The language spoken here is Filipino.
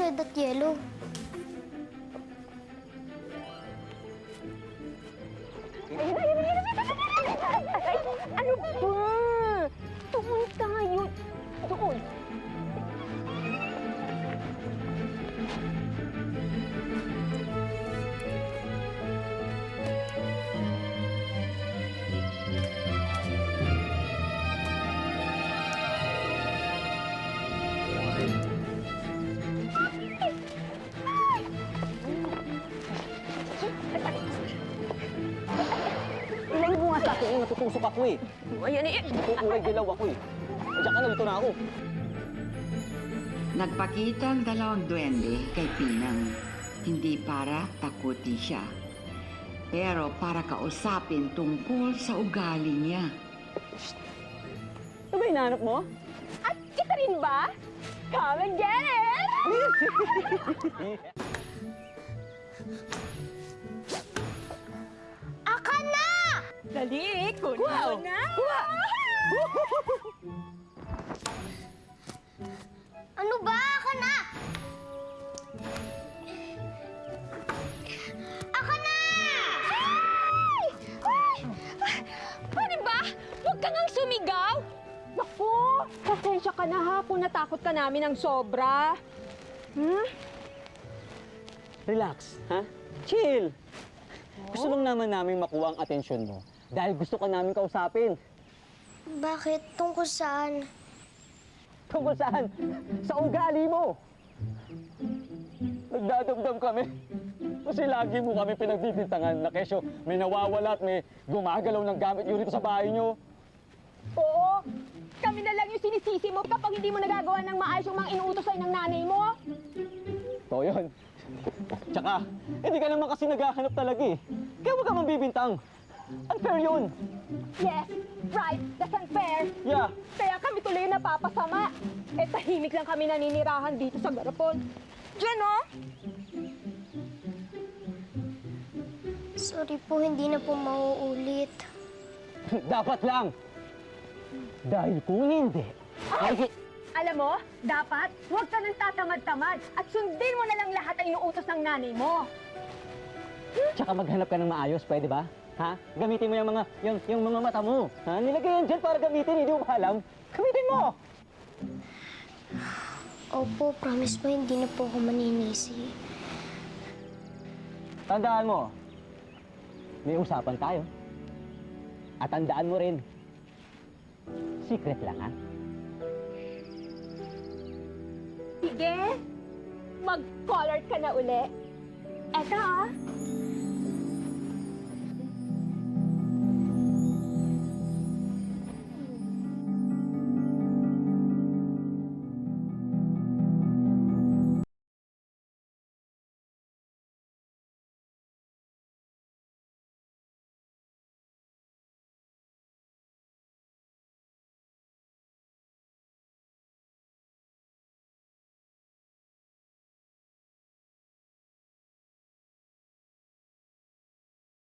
red at yellow. Ano ba? Doon tayo. Doon. Ilayo mo nga sa akin, natutusok ako eh. Ayan eh. Kulay dilaw ako eh. Diyan ka na, dito na ako. Nagpakita ang dalawang duwende kay Pinang. Hindi para takutin siya, pero para kausapin tungkol sa ugali niya. Ito ba hinahanap mo? At kita rin ba? Come and get it! Aka na! Dali, kunin Wow! mo na. Ano ba? Aka na! Aka na! Ay! Ay! Pwede ba? Huwag ka ngang sumigaw! Naku! Pasensya ka na ha kung natakot ka namin ng sobra. Relax, ha? Chill! Gusto lang naman namin makuha ang atensyon mo dahil gusto ka namin kausapin. Bakit? Tungkol saan? Tungkol saan? Sa ugali mo! Nagdadamdam kami. Kasi lagi mo kami pinagbibintangan na kesyo may nawawala at may gumagalaw ng gamit nyo rito sa bahay nyo. Oo! Kami na lang yung sinisisi mo kapag hindi mo nagagawa ng maayos yung mga inuutos sa'yo ng nanay mo. So yun. Tsaka, hindi ka naman kasi naghahanap talaga eh. Kaya huwag ka mambibintang. Unfair yun. Yes, right, that's unfair. Yeah. Kaya kami tuloy yung napapasama. Eh, tahimik lang kami naninirahan dito sa garapon. Diyan, oh! Sorry po, hindi na po mauulit. Dapat lang. Dahil kung hindi, ay... Alam mo, dapat huwag ka nang tatamad-tamad at sundin mo na lang lahat ang inuutos ng nanay mo. Tsaka maghanap ka ng maayos, pwede ba? Ha? Gamitin mo yung mga mata mo. Ha? Nilagay yan dyan para gamitin, hindi mo alam. Gamitin mo! Opo, promise po hindi na po ako maninisi. Tandaan mo, may usapan tayo. At tandaan mo rin, secret lang, ha? Sige, mag-color ka na uli. Eto, ah.